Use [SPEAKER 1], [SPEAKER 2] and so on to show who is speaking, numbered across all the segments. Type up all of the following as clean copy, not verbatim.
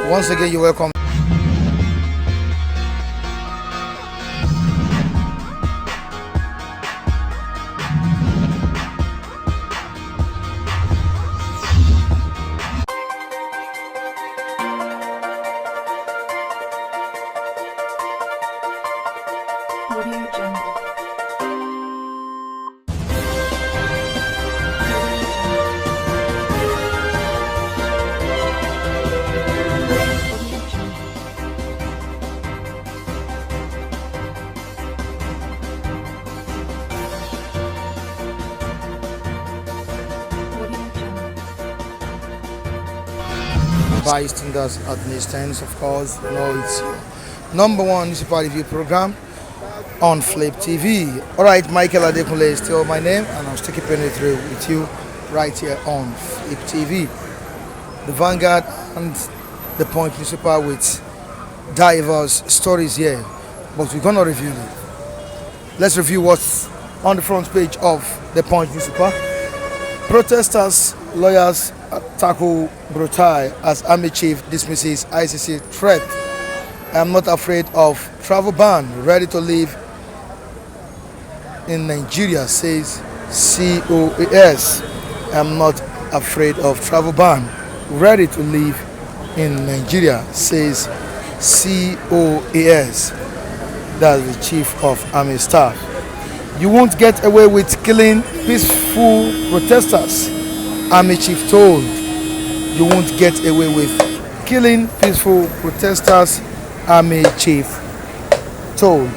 [SPEAKER 1] Once again, you're welcome.
[SPEAKER 2] Audio Jungle.
[SPEAKER 1] Bystanders at the stands, of course. It's your number one municipal review program on Flip TV. Alright, Michael Adekunle is still my name, and I'm still keeping it through with you right here on Flip TV. The Vanguard and the Point Municipal with diverse stories here, but we're gonna review it. Let's review what's on the front page of the Point Municipal. Protesters, lawyers tackle brutal as Army Chief dismisses ICC threat. I'm not afraid of travel ban, ready to live in Nigeria, says COAS. I'm not afraid of travel ban, ready to live in Nigeria, says COAS. That's the Chief of Army Staff. You won't get away with killing peaceful protesters, Army Chief told. You won't get away with killing peaceful protesters, Army Chief told.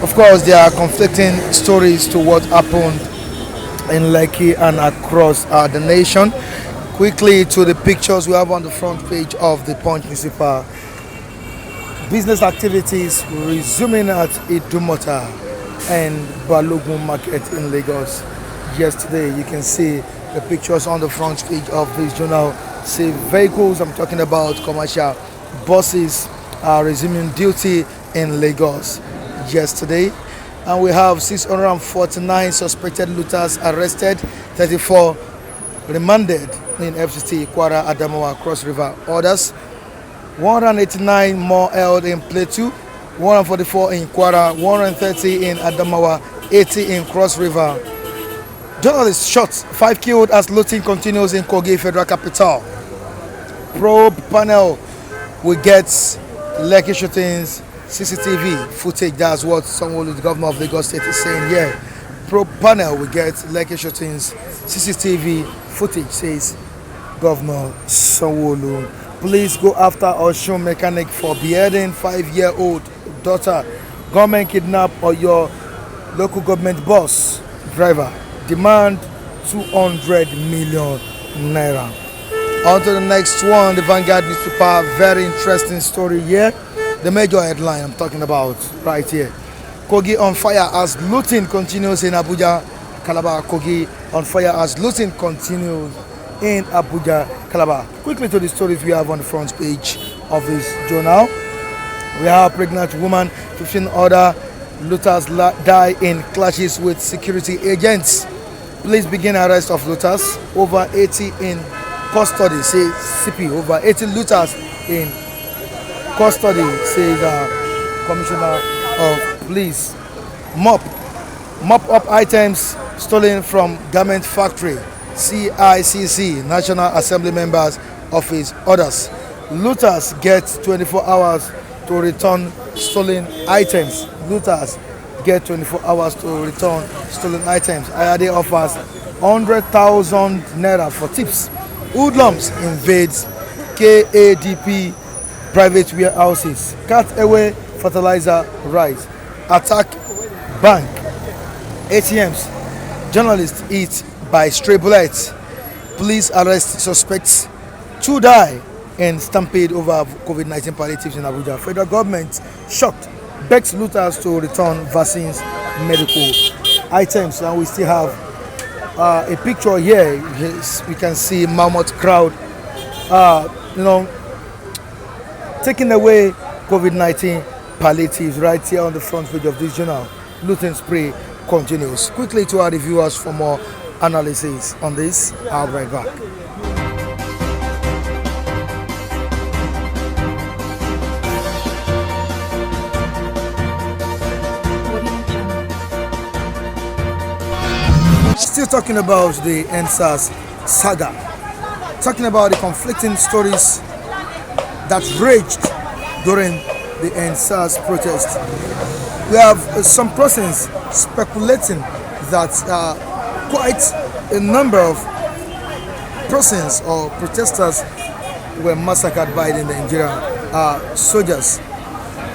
[SPEAKER 1] Of course, there are conflicting stories to what happened in Lekki and across the nation. Quickly to the pictures we have on the front page of the Punch Municipal. Business activities resuming at Idumota and Balogun Market in Lagos. Yesterday, you can see the pictures on the front page of this journal. See vehicles, I'm talking about commercial buses, are resuming duty in Lagos yesterday. And we have 649 suspected looters arrested, 34 remanded in FCT Kwara Adamawa Cross River orders, 189 more held in Plateau, 144 in Kwara, 130 in Adamawa, 80 in Cross River. Journalists shot, 5 killed as looting continues in Kogi, Federal Capital. Probe panel will get Lekki shootings CCTV footage. That's what someone, the governor of Lagos State, is saying here. Probe panel will get Lekki shootings CCTV footage, says Governor Sanwo-Olu. Police go after Osun mechanic for beheading 5-year-old daughter. Government kidnap or your local government bus driver. Demand 200 million naira. On to the next one, the Vanguard newspaper. Very interesting story here. The major headline I'm talking about right here. Kogi on fire as looting continues in Abuja, Calabar. Kogi on fire as looting continues in Abuja, Calabar. Quickly to the stories we have on the front page of this journal. We have a pregnant woman, 15 other looters die in clashes with security agents. Police begin arrest of looters. Over 80 in custody, says CP. Over 80 looters in custody, says Commissioner of Police. Mop up items stolen from garment factory. CICC, National Assembly Members Office orders. Looters get 24 hours to return stolen items. Looters get 24 hours to return stolen items. IRD offers 100,000 naira for tips. Hoodlums invades KADP private warehouses. Cut away fertilizer rise. Attack bank. ATMs. Journalists eat by stray bullets. Police arrest suspects. 2 die in stampede over COVID-19 palliatives in Abuja. Federal government shocked. Begs looters to return vaccines, medical items. And we still have a picture here. Yes, we can see mammoth crowd, taking away COVID-19 palliatives right here on the front page of this journal. Looting spree continues. Quickly to our reviewers for more analysis on this. I'll be right back. Still talking about the NSAS saga, talking about the conflicting stories that raged during the NSAS protest. We have some persons speculating that quite a number of persons or protesters were massacred by the Nigerian soldiers.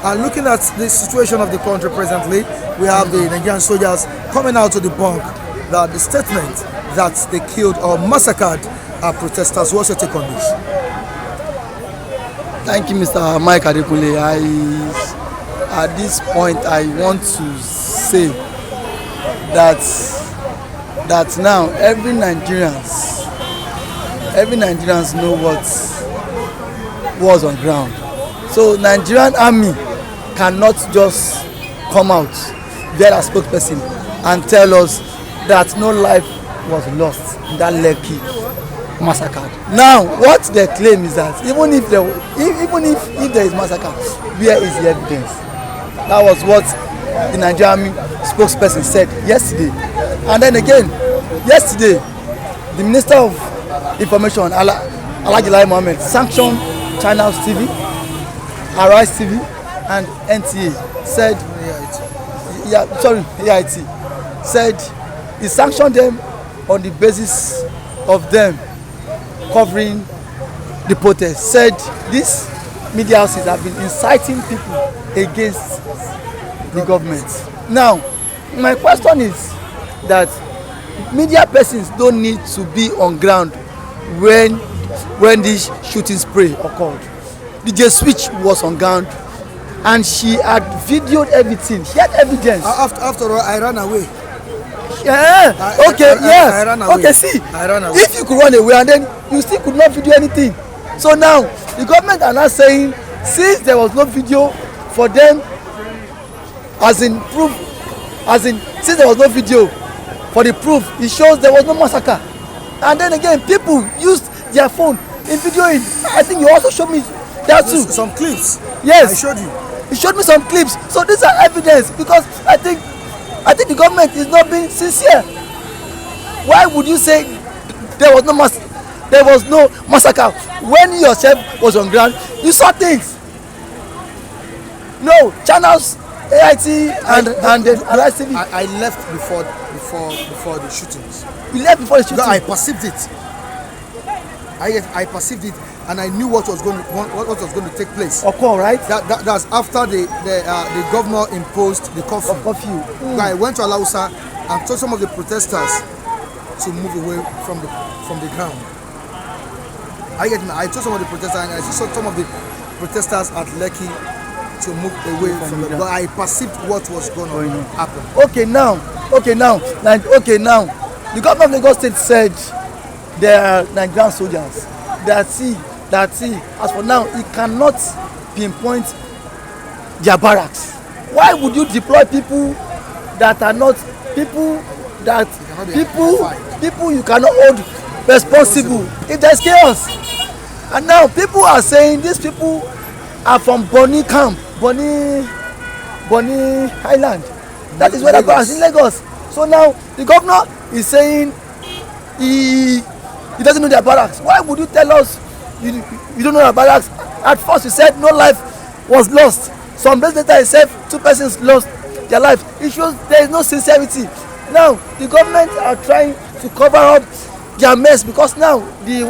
[SPEAKER 1] Looking at the situation of the country presently, we have the Nigerian soldiers coming out to debunk that the statement that they killed or massacred protesters. What's your take on this?
[SPEAKER 3] Thank you, Mr. Mike Adekunle. At this point, I want to say that now every Nigerians know what was on ground. So Nigerian army cannot just come out, get a spokesperson, and tell us that no life was lost in that Lekki massacre. Now, what they claim is that even if there is massacre, where is the evidence? That was what the Nigerian army spokesperson said yesterday. And then again, yesterday, the Minister of Information, Alhaji Lai Mohammed, sanctioned Channels TV, Arise TV, and NTA. Said, AIT said he sanctioned them on the basis of them covering the protest. Said these media houses have been inciting people against the government. Now, my question is that media persons don't need to be on ground when this shooting spray occurred. DJ Switch was on ground and she had videoed everything. She had evidence.
[SPEAKER 1] After all, I ran away.
[SPEAKER 3] Yeah.
[SPEAKER 1] I ran away.
[SPEAKER 3] Okay, see.
[SPEAKER 1] I ran away.
[SPEAKER 3] If you could run away and then you still could not video anything. So now the government are now saying since there was no video for them, as in proof, since there was no video for the proof, it shows there was no massacre. And then again, people used their phone in videoing. I think you also showed me that too.
[SPEAKER 1] Some clips.
[SPEAKER 3] Yes.
[SPEAKER 1] I showed you.
[SPEAKER 3] You showed me some clips. So these are evidence because I think the government is not being sincere. Why would you say there was no massacre when you yourself was on ground? You saw things. No channels, AIT and Arise TV.
[SPEAKER 1] I left before the shootings.
[SPEAKER 3] You left before the shootings.
[SPEAKER 1] I perceived it. I perceived it, and I knew what was going to take place.
[SPEAKER 3] Occur, right?
[SPEAKER 1] That's after the governor imposed the curfew. I went to Alausa and told some of the protesters to move away from the ground. I told some of the protesters, and I saw some of the protesters at Lekki to move away from the ground. But I perceived what was going to happen.
[SPEAKER 3] Okay, now, the governor of Lagos State said there are Nigerian soldiers that see. As for now, he cannot pinpoint their barracks. Why would you deploy people that are not people you cannot hold responsible if there's chaos? And now people are saying these people are from Bonny camp, Bonny Island. That is where the barracks in Lagos. So now the governor is saying he doesn't know their barracks. Why would you tell us you don't know their barracks? At first you said no life was lost. Some days later you said 2 persons lost their life. It shows there is no sincerity. Now the government are trying to cover up their mess because now the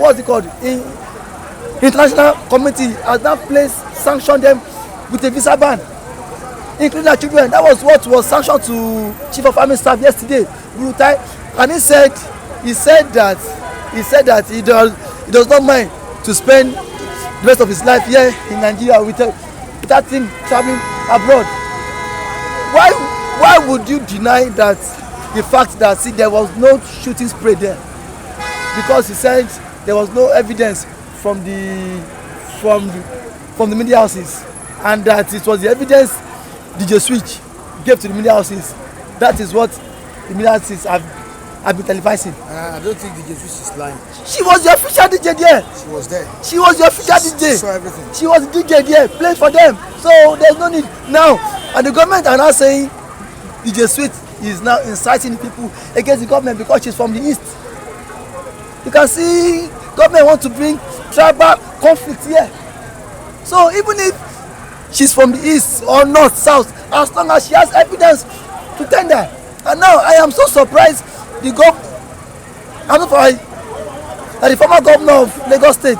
[SPEAKER 3] international committee has now sanctioned them with a visa ban, including their children. That was what was sanctioned to Chief of Army Staff yesterday, Burutai, and he said that he does not mind to spend the rest of his life here in Nigeria without him traveling abroad. Why would you deny that the fact that there was no shooting spray there? Because he said there was no evidence from the media houses, and that it was the evidence DJ Switch gave to the media houses. That is what the media houses have been televising.
[SPEAKER 1] I don't think DJ Switch is lying.
[SPEAKER 3] She was your official DJ there.
[SPEAKER 1] She was there.
[SPEAKER 3] She was your official DJ.
[SPEAKER 1] She saw everything.
[SPEAKER 3] She was DJ there, playing for them. So there's no need now. And the government are now saying DJ Switch is now inciting people against the government because she's from the east. You can see government want to bring tribal conflict here. So even if she's from the east or north, south, as long as she has evidence to tender. And now I am so surprised I'm surprised that the former governor of Lagos State,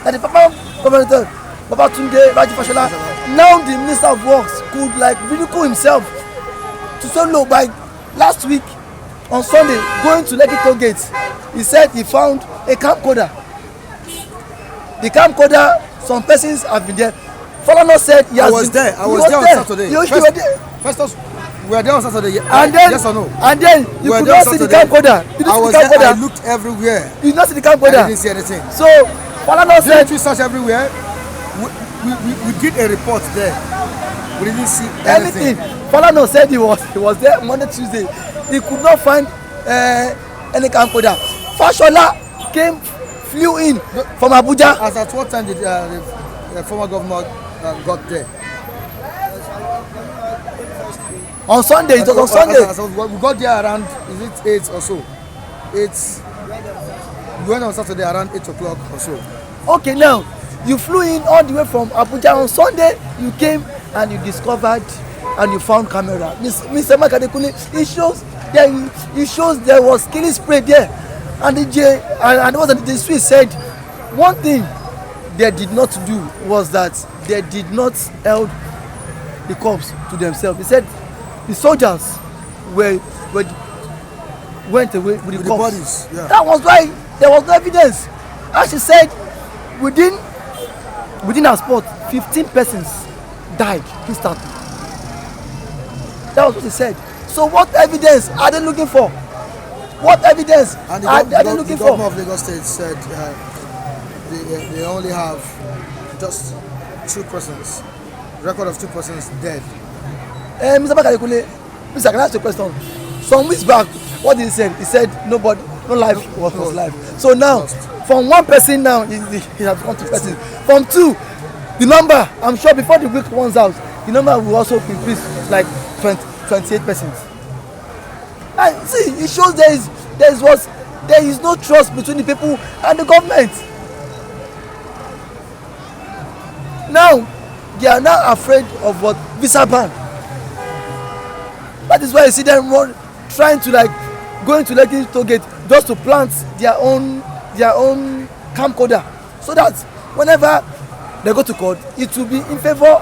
[SPEAKER 3] that the former governor Babatunde Raji Fashola, now the minister of works could like ridicule himself to so low by last week on Sunday going to Lekki toll gate. He said he found a camcorder. The camcorder, some persons have been there. Falana said he has been there.
[SPEAKER 1] I was there on Saturday.
[SPEAKER 3] You were there.
[SPEAKER 1] First, we were there on Saturday.
[SPEAKER 3] And then,
[SPEAKER 1] yes or no?
[SPEAKER 3] And then you could not see the camcorder.
[SPEAKER 1] I was there. I looked everywhere.
[SPEAKER 3] You did not see the camcorder.
[SPEAKER 1] I didn't see anything.
[SPEAKER 3] So Falana said,
[SPEAKER 1] we searched everywhere. We did a report there. We didn't see anything.
[SPEAKER 3] Falana said he was there Monday, Tuesday. He could not find any camcorder. Fashola flew in from Abuja.
[SPEAKER 1] As at what time did the former governor got there?
[SPEAKER 3] On Sunday, it was on Sunday.
[SPEAKER 1] We got there around, is it 8 or so? 8. We went on Saturday around 8 o'clock or so.
[SPEAKER 3] Okay, now you flew in all the way from Abuja on Sunday. You came and you discovered and you found camera. Mr. Makadekule, it shows there was killing spray there, and the Swiss said one thing they did not do was that they did not held the corpse to themselves. He said the soldiers went away with the corpse.
[SPEAKER 1] Bodies. Yeah.
[SPEAKER 3] That was why there was no evidence. As she said, within her spot, 15 persons died instantly. That was what she said. So what evidence are they looking for? What evidence are they looking for?
[SPEAKER 1] The governor of Lagos State said they only have just 2 persons, record of 2 persons dead.
[SPEAKER 3] Mr. Bakayekule, Mr. Can I ask you a question? Some weeks back, what did he say? He said no life was life. So now, from 1 person now, he has gone to persons. From 2, the number, I'm sure before the week runs out, the number will also increase like 28 persons. And see, it shows there is no trust between the people and the government. Now, they are now afraid of what? Visa ban. That is why you see them trying to like go into Lekki toll gate just to plant their own camcorder, so that whenever they go to court, it will be in favor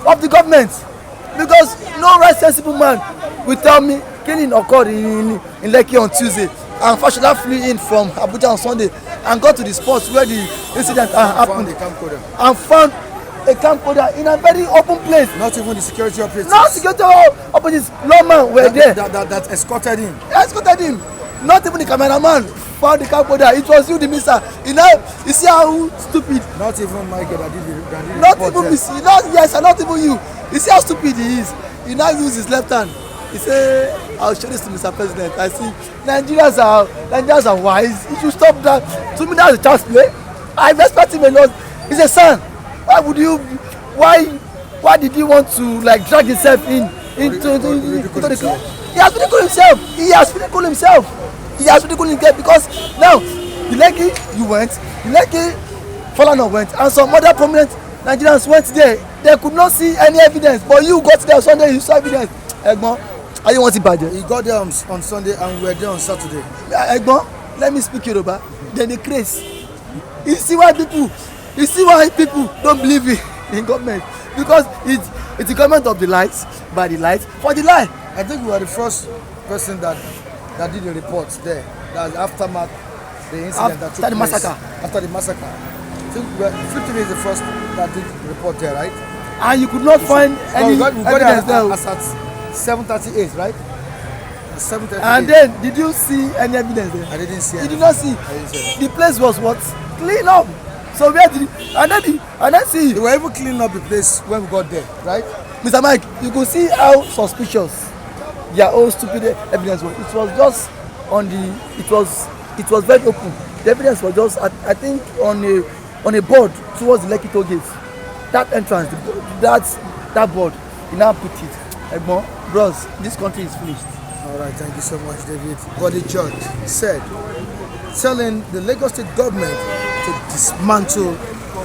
[SPEAKER 3] of the government. Because no right sensible man will tell me killing occurred in Lekki on Tuesday and Fashola flew in from Abuja on Sunday and got to the spot where the incident happened and found a camcorder in a very open place.
[SPEAKER 1] Not even the security operatives.
[SPEAKER 3] No security operatives. Lawmen were there.
[SPEAKER 1] That escorted him.
[SPEAKER 3] Escorted him. Not even the cameraman found the camcorder. It was you, the mister. You see how stupid.
[SPEAKER 1] Not even Michael that did the
[SPEAKER 3] not even me. Yes, and not even you. You see how stupid he is. He now use his left hand. He say, I'll show this to Mr. President. I see Nigerians are wise. You should stop that. To me, that's a child's play. I respect him a lot. He's a son. Why did he want to like drag himself into the club? He has ridiculed himself because now the Lekki you went, the Lekki Falana went, and some other prominent Nigerians went there. They could not see any evidence, but you got there on Sunday, you saw evidence. Egbon, are you want to badger?
[SPEAKER 1] He got there on Sunday and we were there on Saturday.
[SPEAKER 3] Egbon, let me speak Yoruba. Then the craze. You see why people don't believe in government, because it's the government of the lights, by the light, for the light.
[SPEAKER 1] I think we were the first person that did the report there. That aftermath, the incident that took place. After the massacre. I think Flip is the first that did the report there, right?
[SPEAKER 3] And you could not find any evidence there.
[SPEAKER 1] As at 7:38, right? 7:38.
[SPEAKER 3] And then, did you see any evidence there?
[SPEAKER 1] I didn't see.
[SPEAKER 3] You did not see. The place was what? Clean up. So where did and then see.
[SPEAKER 1] They were even cleaning up the place when we got there, right?
[SPEAKER 3] Mr. Mike, you could see how suspicious their own stupid evidence was. It was just it was very open. The evidence was just I think on a board towards the Lekki toll gate. That entrance, that board, you now put it. Egmont, bros, this country is finished.
[SPEAKER 1] All right, thank you so much, David. What the judge said, telling the Lagos State government to dismantle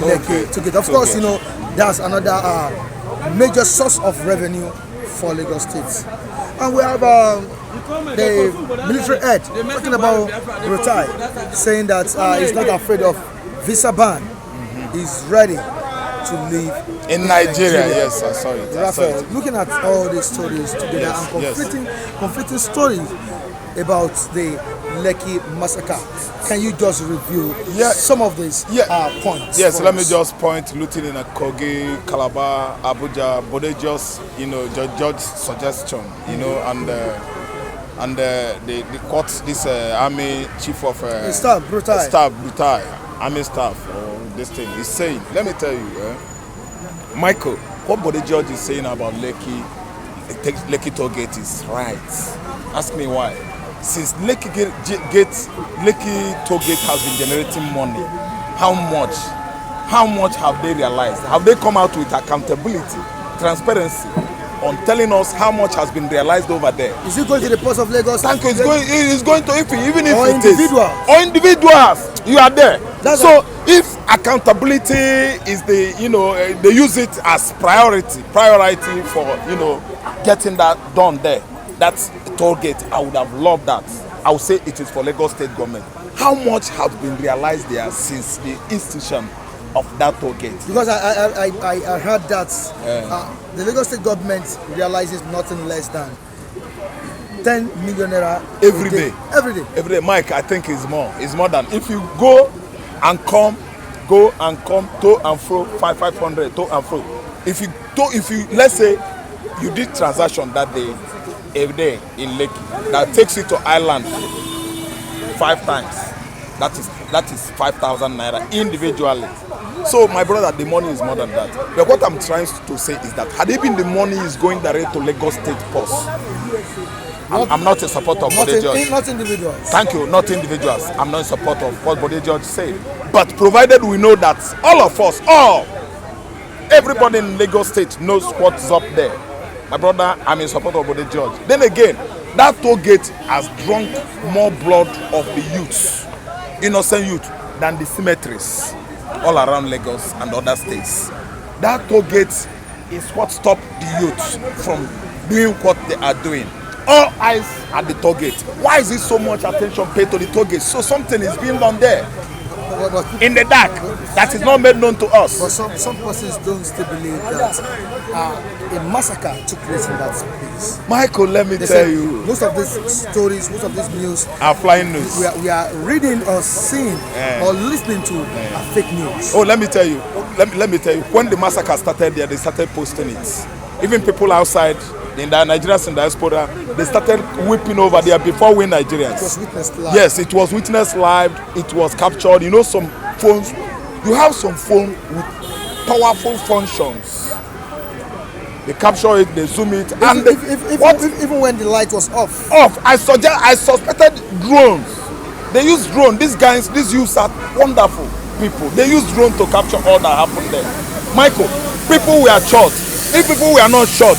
[SPEAKER 1] Lekki to get. Of course, you know, that's another major source of revenue for Lagos State. And we have the military head talking about Brutai, saying that he's not afraid of visa ban. He's ready to leave
[SPEAKER 4] in Nigeria. Yes, I saw it.
[SPEAKER 1] Raphael, looking at all these stories together and conflicting stories about the Lekki massacre, can you just review some of these points?
[SPEAKER 4] Yes, let me just point looting in a Kogi, Calabar, Abuja, but they just, you know, judge suggestion, you know, and the court, this army chief of
[SPEAKER 1] staff,
[SPEAKER 4] Brutai, army staff, or this thing is saying. Let me tell you, Michael, what body judge is saying about Lekki toll gate is right. Ask me why. Since Lekki toll gate has been generating money, how much have they realized? Have they come out with accountability, transparency on telling us how much has been realized over there?
[SPEAKER 1] Is it going to the port of Lagos?
[SPEAKER 4] Thank you. It's going to even if
[SPEAKER 1] or
[SPEAKER 4] it
[SPEAKER 1] individuals.
[SPEAKER 4] Is or individuals. You are there. So if accountability is the, you know, they use it as priority for, you know, getting that done there. That's toll gate. I would have loved that. I would say it is for Lagos State government. How much has been realized there since the institution of that toll gate? Because
[SPEAKER 1] I heard that the Lagos State government realizes nothing less than 10 million naira
[SPEAKER 4] every day. Every day, Mike. I think it's more. It's more than if you go and come, to and fro, 500 to and fro. If you let's say you did transaction that day, every day in Lekki, that takes you to Island 5 times. That is 5,000 naira individually. So my brother, the money is more than that. But what I'm trying to say is that had it been the money is going direct to Lagos State Post, I'm not in support of Bode George.
[SPEAKER 1] Not individuals.
[SPEAKER 4] Thank you, not individuals. I'm not in support of what Bode George said. But provided we know that all of us, everybody in Lagos State knows what's up there. My brother, I'm in support of Bode George. Then again, that toll gate has drunk more blood of the youths, innocent youth, than the cemeteries all around Lagos and other states. That toll gate is what stopped the youths from doing what they are doing. All eyes at the toll gate. Why is it so much attention paid to the toll gate? So something is being done there in the dark that is not made known to us.
[SPEAKER 1] But some persons don't still believe that a massacre took place in that place.
[SPEAKER 4] Michael, let me tell you,
[SPEAKER 1] most of these stories, most of this news
[SPEAKER 4] are flying news.
[SPEAKER 1] We are reading or seeing or listening to are fake news.
[SPEAKER 4] Oh, let me tell you. Let me tell you. When the massacre started there, they started posting it. Even people outside, in the Nigerians in diaspora, they started whipping over there before we Nigerians.
[SPEAKER 1] It was witnessed live.
[SPEAKER 4] Yes, it was witnessed live. It was captured. You know, some phones. You have some phone with powerful functions. They capture it, they zoom it, and
[SPEAKER 1] even when the light was off.
[SPEAKER 4] I suspected drones. They use drone. These guys, these youths are wonderful people. They use drone to capture all that happened there. Michael, people were shot. If people were not shot,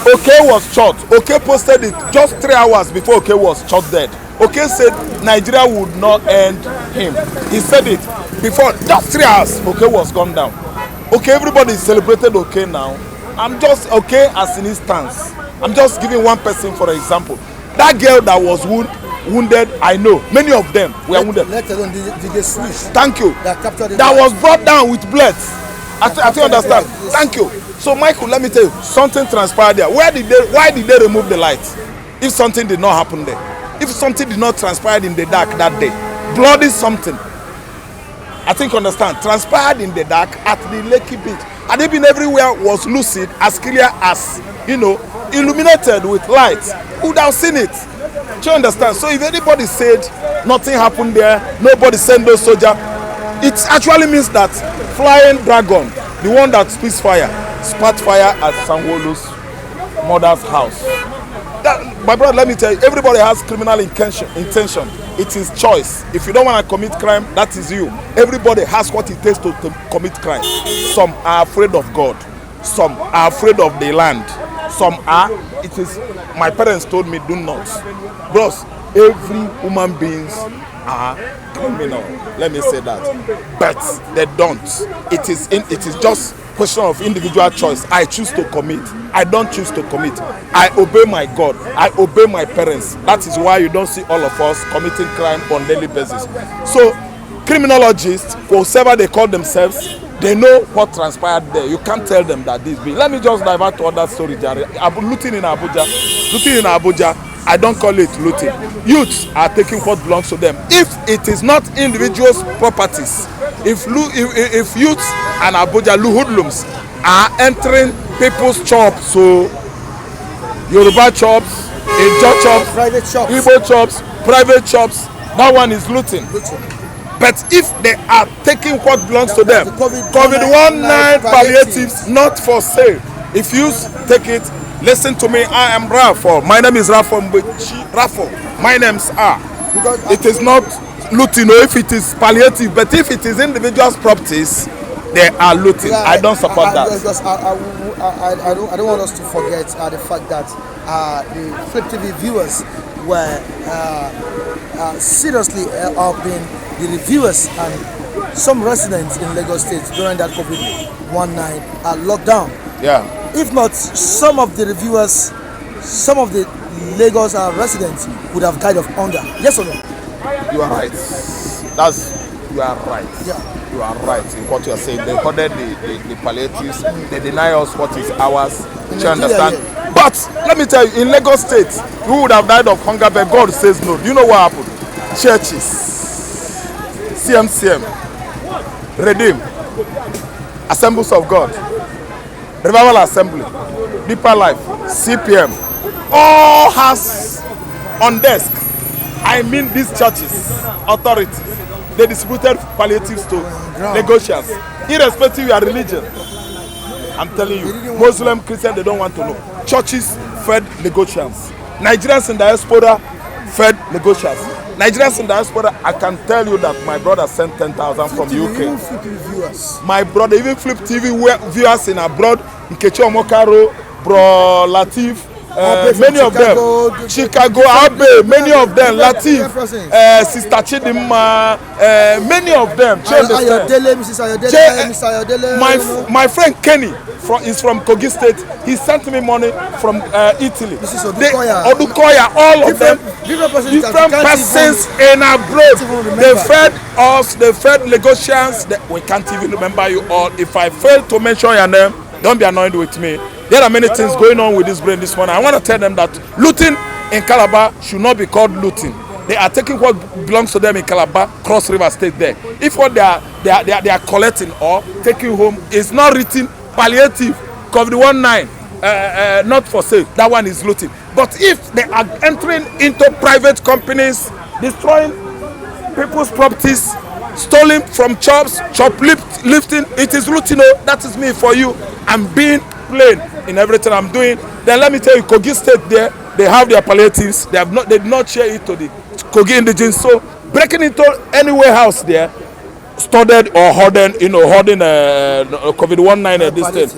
[SPEAKER 4] Okay was shot. Okay posted it just 3 hours before Okay was shot dead. Okay said Nigeria would not end him. He said it before just 3 hours. Okay was gone down. Okay, everybody celebrated Okay now. I'm just Okay as an instance. I'm just giving one person for example. That girl that was wounded, I know many of them were wounded.
[SPEAKER 1] Let alone the switch.
[SPEAKER 4] Thank you. That was brought down with blood. I think understand. Thank you. So Michael, let me tell you, something transpired there. Why did they remove the light? If something did not happen there, if something did not transpire in the dark that day, blood is something. I think understand. Transpired in the dark at the Lekki beach. Had it been everywhere was lucid, as clear as illuminated with light, who would have seen it? Do you understand? So if anybody said nothing happened there, nobody sent those soldiers, it actually means that flying dragon, the one that spits fire, spat fire at Sanwo-Olu's mother's house. My brother, let me tell you, everybody has criminal intention. It is choice. If you don't want to commit crime, that is you. Everybody has what it takes to commit crime. Some are afraid of God. Some are afraid of the land. Some are. It is. My parents told me do not. Bros, every human beings are criminal. Let me say that, but they don't. It is just question of individual choice. I choose to commit. I don't choose to commit. I obey my God. I obey my parents. That is why you don't see all of us committing crime on daily basis. So, criminologists, whatever they call themselves, they know what transpired there. You can't tell them that this be. Let me just divert to other story. Looting in Abuja. I don't call it looting. Youths are taking what belongs to them. If it is not individuals' properties, if youths and Abuja hoodlums are entering people's shops, so Yoruba shops, Ijaw shops,
[SPEAKER 3] Private shops.
[SPEAKER 4] Igbo shops, private shops, that one is looting. But if they are taking what belongs to them, COVID-19 palliatives not for sale. If you take it, listen to me. I am Raffo. My name is Raffo. My names are. It is not looting, or if it is palliative, but if it is individuals' properties, they are looting.
[SPEAKER 3] Yeah,
[SPEAKER 4] I don't support that.
[SPEAKER 3] I don't want us to forget the fact that the Flip TV viewers were seriously helping the reviewers and some residents in Lagos State during that COVID-19 lockdown.
[SPEAKER 4] Yeah.
[SPEAKER 3] If not, some of the reviewers, some of the Lagos residents would have died of hunger. Yes or no?
[SPEAKER 4] You are right. You are right.
[SPEAKER 3] Yeah.
[SPEAKER 4] You are right in what you are saying. They hoarded the palliatives. They deny us what is ours. Do you understand?
[SPEAKER 3] Yeah.
[SPEAKER 4] But let me tell you, in Lagos State, who would have died of hunger, but God says no. Do you know what happened? Churches, CMCM, Redeem, Assemblies of God, Revival Assembly, Deeper Life, CPM, all has on desk. I mean these churches, authorities, they distributed palliatives to Lagosians, irrespective of your religion. I'm telling you, Muslim, Christian, they don't want to know. Churches fed Lagosians. Nigerians in diaspora fed Lagosians. Nigerians in diaspora, I can tell you that my brother sent 10,000 from the UK. My brother, even Flip TV viewers in abroad, Nkechi Omokaro, Bro Latif, many of them, Chicago, Abe, many of them, Latif, Sister Chidimma, many of them. My friend Kenny is from Kogi State. He sent me money from Italy. Odukoya, all of them, different persons in abroad. They fed us, they fed Lagosians. We can't even remember you all. If I fail to mention your name, don't be annoyed with me. There are many things going on with this brain this morning. I want to tell them that looting in Calabar should not be called looting. They are taking what belongs to them in Calabar, Cross River State there. If what they are collecting or taking home is not written palliative, COVID-19, not for sale, that one is looting. But if they are entering into private companies, destroying people's properties, stolen from shoplifting, it is looting. Oh, that is me for you. I'm being plain in everything I'm doing. Then let me tell you, Kogi State there, they have their palliatives. They did not share it to the Kogi indigenes. So breaking into any warehouse there, stored or hoarding COVID-19 at this stage.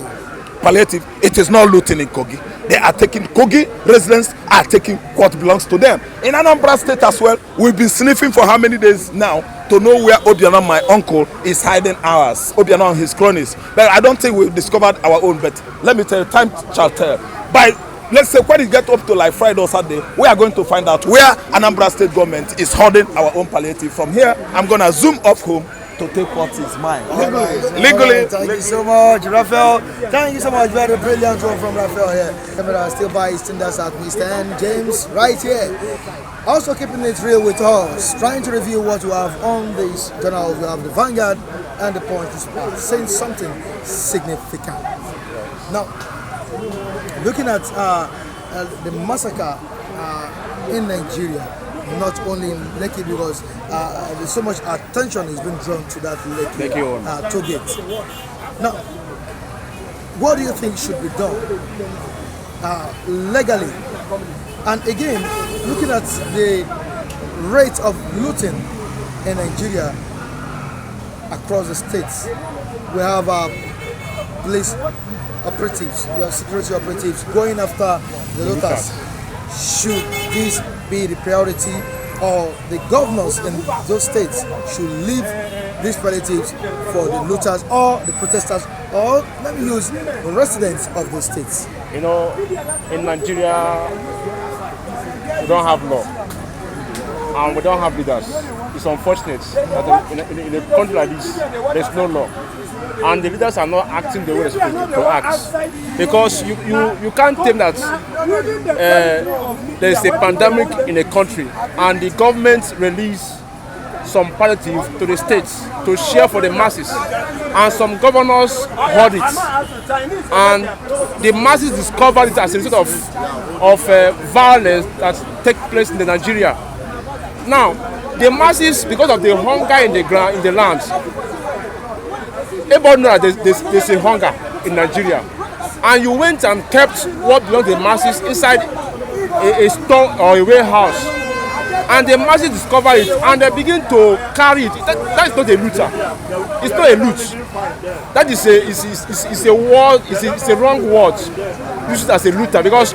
[SPEAKER 4] Palliative, it is not looting in Kogi. They are taking, Kogi residents are taking what belongs to them. In Anambra State as well, we've been sniffing for how many days now to know where Obiano, my uncle, is hiding ours. Obiano and his cronies. But I don't think we've discovered our own, but let me tell you, time shall tell. By, let's say, when it gets up to like Friday or Saturday, we are going to find out where Anambra State government is holding our own palliative. From here, I'm going to zoom off home to take what is mine. Legally.
[SPEAKER 3] Thank you so much, Raphael. Thank you so much. Very brilliant one from Raphael here. Camera still by Standards at Mr. N. James right here. Also keeping it real with us, trying to review what we have on these journals. We have the Vanguard and the Punch saying something significant. Now, looking at the massacre in Nigeria, not only in Lekki, because there's so much attention is being drawn to that Lekki toll gate. Now, what do you think should be done legally? And again, looking at the rate of looting in Nigeria across the states, we have police operatives, your security operatives going after the looters, should this be the priority, or the governors in those states should leave these palliatives for the looters or the protesters, or let me use the residents of those states?
[SPEAKER 5] You know, in Nigeria, we don't have law and we don't have leaders. It's unfortunate that in a country like this, there's no law. And the leaders are not acting the way they're supposed to act. Because you can't tell that there's a pandemic in a country and the government release some palliative to the states to share for the masses, and some governors heard it, and the masses discovered it as a result of violence that takes place in Nigeria. Now, the masses, because of the hunger in the land, everybody knows that there's a hunger in Nigeria, and you went and kept what belongs to the masses inside a store or a warehouse, and the masses discover it and they begin to carry it. That is not a looter. It's not a loot. That is a word. It's a wrong word used as a looter, because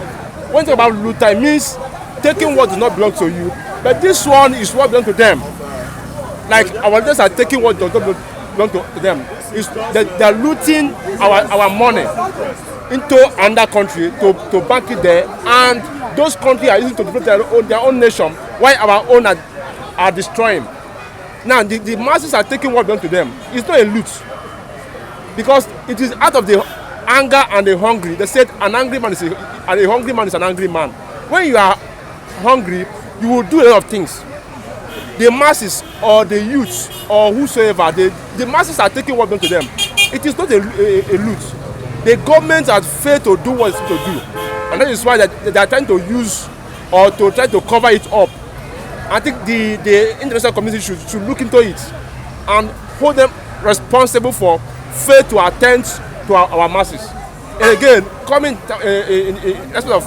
[SPEAKER 5] when you talk about looter, it means taking what does not belong to you. But this one is what belongs to them. Like our leaders are taking what does not belong to them. They are looting our money into another country to bank it there, and those countries are using to develop their own nation, while our own are destroying. Now the masses are taking what belongs to them. It's not a loot, because it is out of the anger and the hungry. They said a hungry man is an angry man. When you are hungry, you will do a lot of things. The masses or the youths or whosoever, the masses are taking what belongs to them. It is not a loot. The government has failed to do what it's supposed to do, and that is why they are trying to use or to try to cover it up. I think the international community should look into it and hold them responsible for fail to attend to our masses. And again, coming in aspect of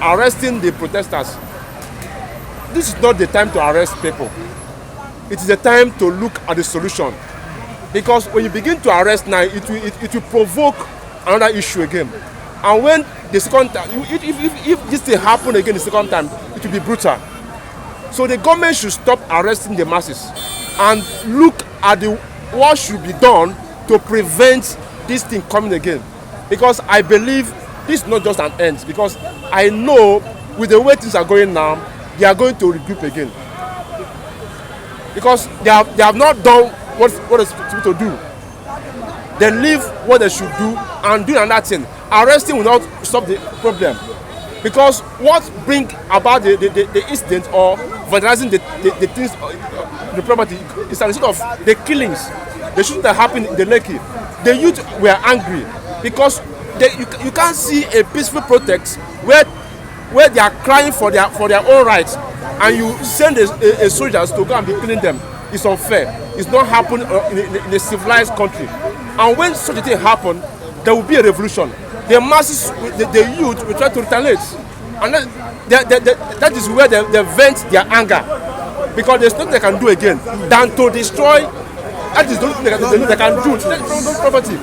[SPEAKER 5] arresting the protesters, this is not the time to arrest people. It is the time to look at the solution. Because when you begin to arrest now, it will provoke another issue again. And when the second time, if this thing happen again the second time, it will be brutal. So the government should stop arresting the masses and look at what should be done to prevent this thing coming again. Because I believe this is not just an end. Because I know with the way things are going now, they are going to regroup again. Because they have not done what they're supposed to do. They leave what they should do and do another thing. Arresting will not stop the problem. Because what brings about the incident or vandalizing the things, the property, is a result of the killings. The shooting that happened in the Lekki. The youth were angry because you can't see a peaceful protest where they are crying for their own rights, and you send a soldiers to go and be killing them. It's unfair. It's not happening in a civilized country. And when such a thing happens, there will be a revolution. The masses, the youth will try to retaliate. And that is where they vent their anger. Because there's nothing they can do again than to destroy. That is the only thing they can do. No property.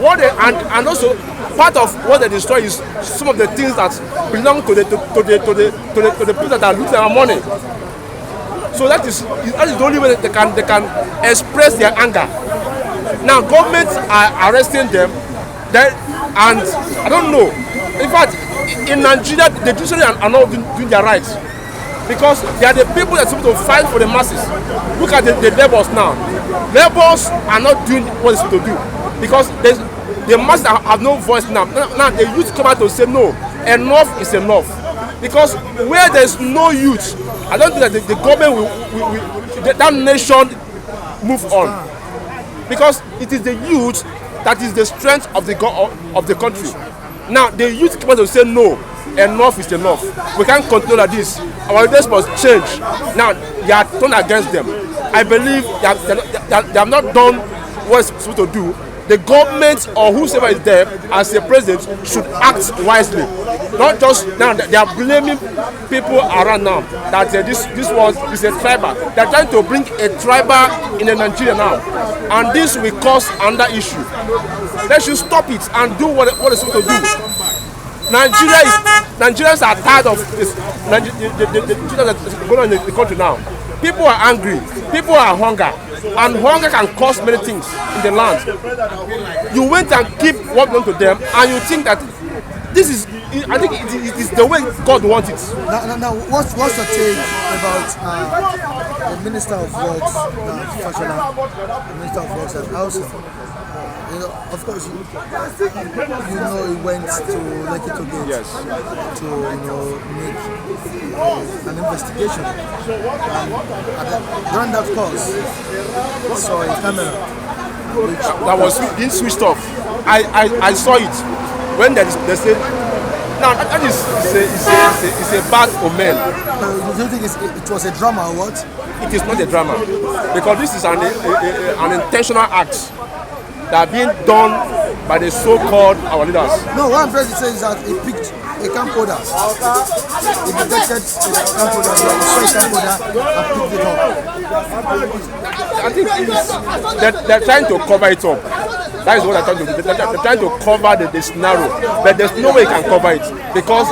[SPEAKER 5] And also, part of what they destroy is some of the things that belong to the people that are losing our money. So that is the only way they can express their anger. Now governments are arresting them, and I don't know. In fact, in Nigeria, the judiciary are not doing their rights, because they are the people that are supposed to fight for the masses. Look at the laborers now. Laborers are not doing what they're supposed to do, because the masses have no voice now. Now the youth come out to say no, enough is enough. Because where there's no youth, I don't think that the government will that nation move on. Because it is the youth that is the strength of the country. Now the youth come out to say no, enough is enough. We can't continue like this. Our leaders must change. Now they are turned against them. I believe they have not done what it's supposed to do, the government or whoever is there as a president should act wisely. Not just now, they are blaming people around now that this was is a tribal. They are trying to bring a tribal in Nigeria now, and this will cause another issue. They should stop it and do what they're supposed to do. Nigerians are tired of this. The children that is going on in the country now. People are angry. People are hungry, and hunger can cause many things in the land. You went and keep what belongs to them, and you think that this is. I think it is the way God wants it.
[SPEAKER 1] Now, what's your take about the Minister of Works, the Minister of Works and Housing? Of course, he went to Lekki Kogi to make an investigation. During that course, saw a camera
[SPEAKER 5] that was being switched off. I saw it when they said. Now that is a bad omen.
[SPEAKER 1] Do you think it was a drama or what?
[SPEAKER 5] It is not a drama, because this is an intentional act that are being done by the so-called our leaders.
[SPEAKER 1] No, what I'm trying to say is that he picked a camp holder. He detected a camp holder, he saw a camp holder and picked it up.
[SPEAKER 5] I think they're trying to cover it up. That is what they're trying to do. They're trying to cover the scenario, but there's no way you can cover it because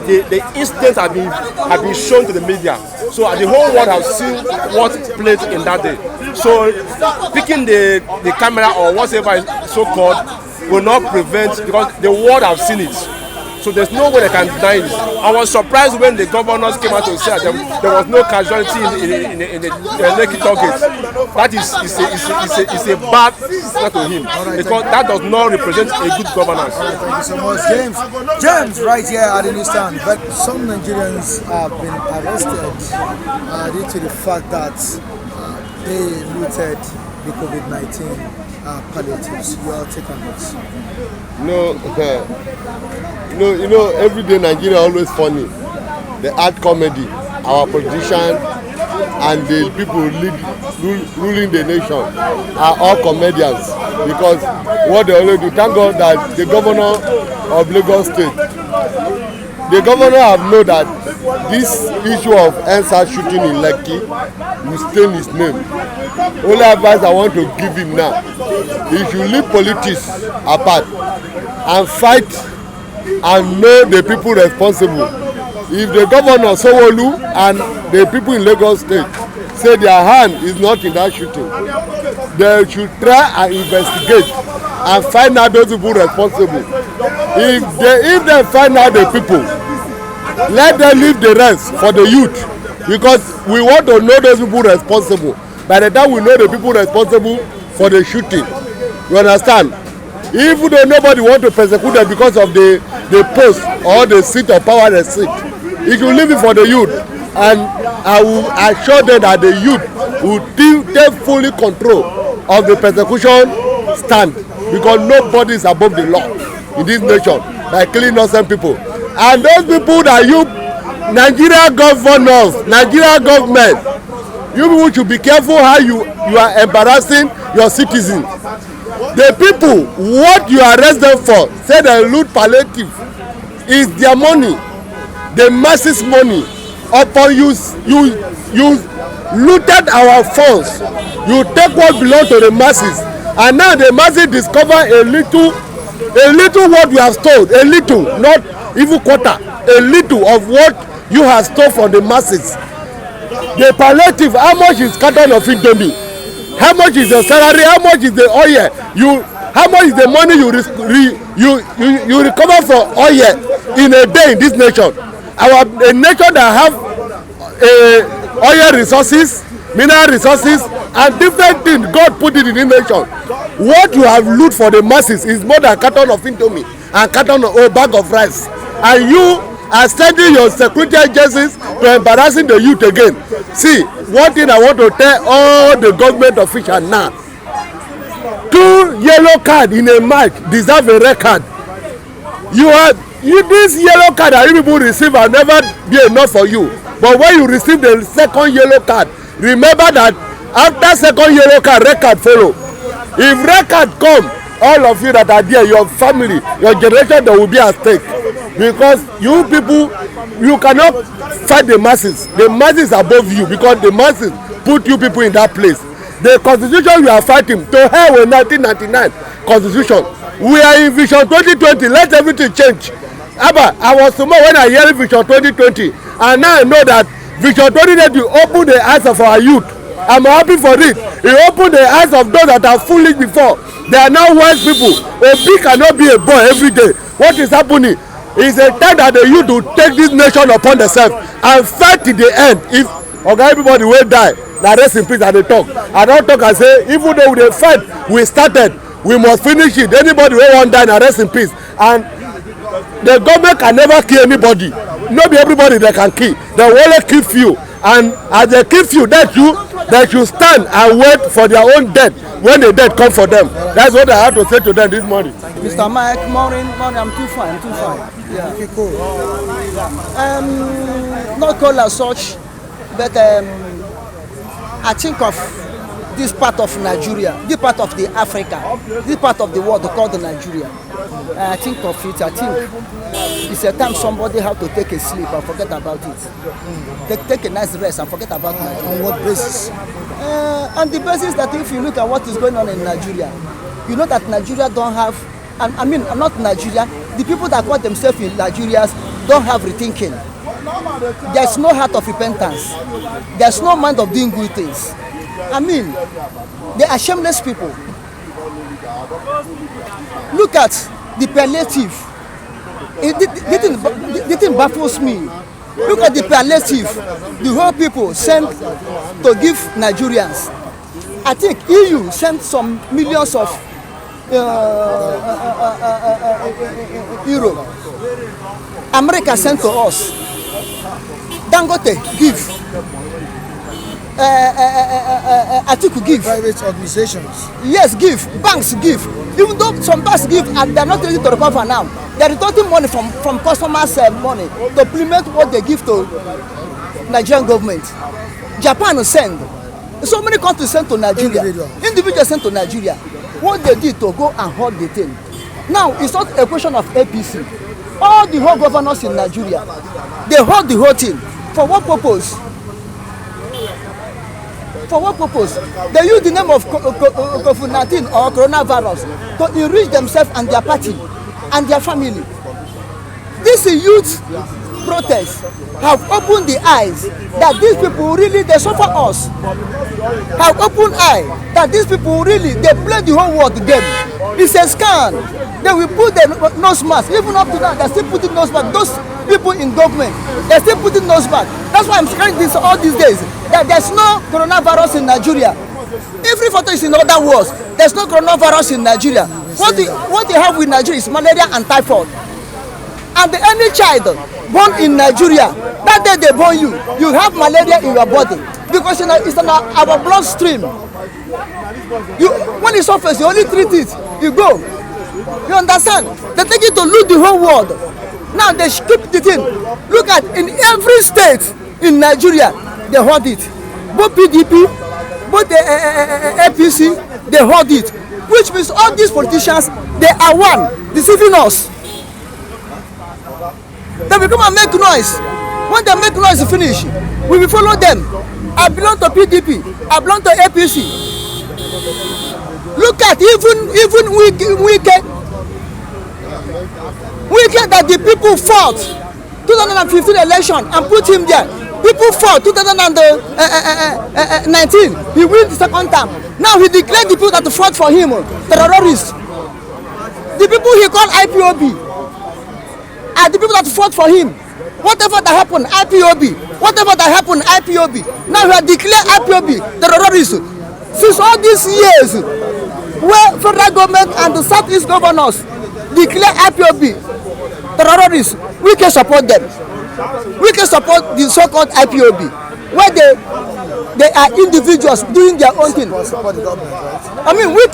[SPEAKER 5] the incidents have been shown to the media. So the whole world has seen what played in that day. So picking the camera or whatever is so called will not prevent, because the world have seen it. So there's no way they can deny it. I was surprised when the governors came out to say that there was no casualty in the Lekki target. That is a bad thing to him, because that does not represent a good governance.
[SPEAKER 1] Thank you so much, James. James, right here at the newsstand. But some Nigerians have been arrested due to the fact that they looted the COVID-19 palliatives. Your take on this?
[SPEAKER 6] Every day Nigeria always funny. The art comedy, our politicians and the people ruling the nation are all comedians, because what they always do. Thank God that the governor of Lagos State, the governor have known that this issue of NSAS shooting in Lekki will stain his name. Only advice I want to give him now, he should leave politics apart and fight and know the people responsible. If the governor Sowolu and the people in Lagos State say their hand is not in that shooting, they should try and investigate and find out those people responsible. If they find out the people, let them leave the rest for the youth, because we want to know those people responsible. By the time we know the people responsible for the shooting, you understand? Even though nobody want to persecute them because of the post or the seat of power they sit, if you leave it for the youth, and I will assure them that the youth will take fully control of the persecution stand, because nobody is above the law in this nation by killing innocent people. And those people that Nigeria governors, Nigeria government, you people should be careful how you are embarrassing your citizens. The people, what you arrest them for, say they loot palliative, is their money, the masses' money. Upon you looted our funds, you take what belongs to the masses, and now the masses discover a little what you have stolen, a little, not even quarter, a little of what you have stolen from the masses. The palliative, how much is carton of indomie? How much is the salary? How much is the oil? How much is the money you recover for oil in a day in this nation? A nation that have oil resources, mineral resources, and different things. God put it in this nation. What you have loot for the masses is more than a carton of indomie and carton of a bag of rice. And you are sending your security agencies to embarrassing the youth again. See, one thing I want to tell all the government officials now: 2 yellow cards in a match deserve a red card. This yellow card that you people receive will never be enough for you. But when you receive the second yellow card, remember that after second yellow card, red card follow. If red card come, all of you that are there, your family, your generation, that will be at stake. Because you people, you cannot fight the masses. The masses above you, because the masses put you people in that place. The constitution you are fighting, to hell with 1999 constitution. We are in vision 2020. Let everything change. Abba, I was small when I hear vision 2020, and now I know that vision 2020 open the eyes of our youth. I'm happy for it. It opened the eyes of those that are foolish before. They are now wise people. A bee cannot be a boy every day. What is happening? It's a time that the youth will take this nation upon themselves and fight to the end. If everybody will die, now rest in peace. And they talk. I don't talk and say, even though they fight, we started, we must finish it. Anybody will want die, now rest in peace. And the government can never kill anybody. Not be everybody they can kill. They will only kill few. And as they kill few, they should stand and wait for their own death when the death come for them. That's what I have to say to them this morning.
[SPEAKER 7] Mr. Mike, morning, I'm too fine. Yeah. Okay, cool. Not cold as such, but I think of this part of Nigeria, this part of the Africa, this part of the world called Nigeria. I think of it. I think it's a time somebody have to take a sleep and forget about it. Take a nice rest and forget about Nigeria.
[SPEAKER 1] On what basis?
[SPEAKER 7] On the basis that if you look at what is going on in Nigeria, you know that Nigeria don't have, I mean, not Nigeria, the people that call themselves in Nigerians don't have rethinking. There's no heart of repentance. There's no mind of doing good things. I mean, they are shameless people. Look at the palliative. The thing baffles me. Look at the palliative. The whole people sent to give Nigerians. I think EU sent some millions of euro. America sent to us. Dangote give. Atiku give.
[SPEAKER 1] Private organizations.
[SPEAKER 7] Yes, give. Banks give. Even though some banks give and they're not ready to recover now, they're retorting money from customers' money to implement what they give to Nigerian government. Japan send. So many countries sent to Nigeria. Individuals sent to Nigeria. What they did to go and hold the thing. Now it's not a question of APC. All the whole governors in Nigeria, they hold the whole thing. For what purpose? For what purpose? They use the name of COVID-19 or coronavirus to enrich themselves and their party and their family. This youth protest have opened the eyes that these people really, they suffer us. Have opened eye that these people really, they play the whole world game. It's a scam. They will put the nose mask. Even up to now, they're still putting nose mask. Those people in government, they're still putting nose mask. That's why I'm scaring this all these days. That there's no coronavirus in Nigeria. Every photo is in other words. There's no coronavirus in Nigeria. What you have with Nigeria is malaria and typhoid. And any child born in Nigeria, that day they born you, you have malaria in your body because it's in our bloodstream. When it suffers, you only treat it. You go. You understand? They take it to loot the whole world. Now they keep the thing. Look at in every state in Nigeria, they hold it. Both PDP, both the APC, they hold it. Which means all these politicians, they are one, deceiving us. They will come and make noise. When they make noise finish, we will follow them. I belong to PDP. I belong to APC. Look at even Wike that the people fought 2015 election and put him there. People fought 2019. He win the second time. Now he declared the people that fought for him terrorists. The people he called IPOB are the people that fought for him. Whatever that happened, IPOB. Whatever that happened, IPOB. Now he has declared IPOB terrorists. Since all these years, where federal government and the Southeast governors declare IPOB terrorists, we can support them. We can support the so-called IPOB, where they are individuals doing their own thing. I mean, we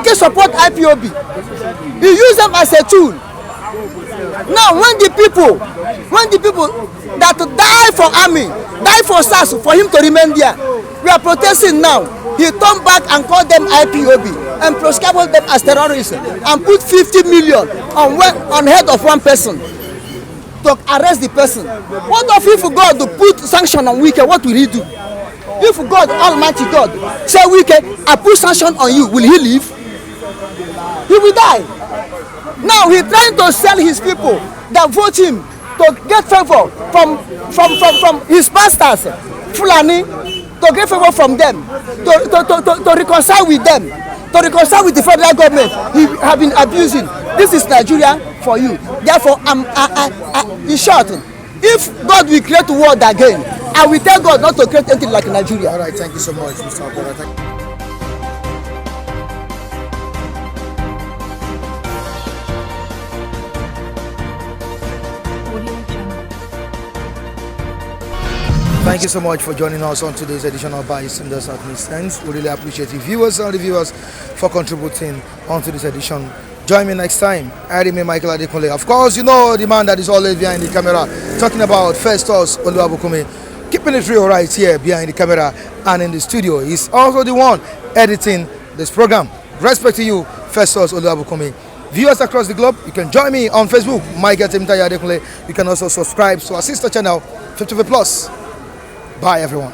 [SPEAKER 7] can support IPOB. We use them as a tool. Now, when the people that die for army, die for SARS, for him to remain there, we are protesting now. He turned back and called them IPOB. and proscribe them as terrorists and put 50 million on head of one person to arrest the person. What if God to put sanction on Wike? What will he do? If God, Almighty God, say Wike, I put sanction on you, will he live? He will die. Now he's trying to sell his people that vote him to get favor from his pastors, Fulani, to get favor from them, to reconcile with them, to reconcile with the federal government. He have been abusing. This is Nigeria for you. Therefore, in short, if God will create a world again, I will tell God not to create anything like Nigeria.
[SPEAKER 1] All right, thank you so much, Mr. Abora. Thank you so much for joining us on today's edition of Bias in the Southeast Sense. We really appreciate you viewers and reviewers for contributing onto this edition. Join me next time. I remain Michael Adekunle. Of course, you know the man that is always behind the camera, talking about Festus Oluwabukunmi, keeping it real right here behind the camera and in the studio. He's also the one editing this program. Respect to you, Festus Oluwabukunmi. Viewers across the globe, you can join me on Facebook, Michael Adekunle. You can also subscribe to our sister channel, 50 Plus. Bye, everyone.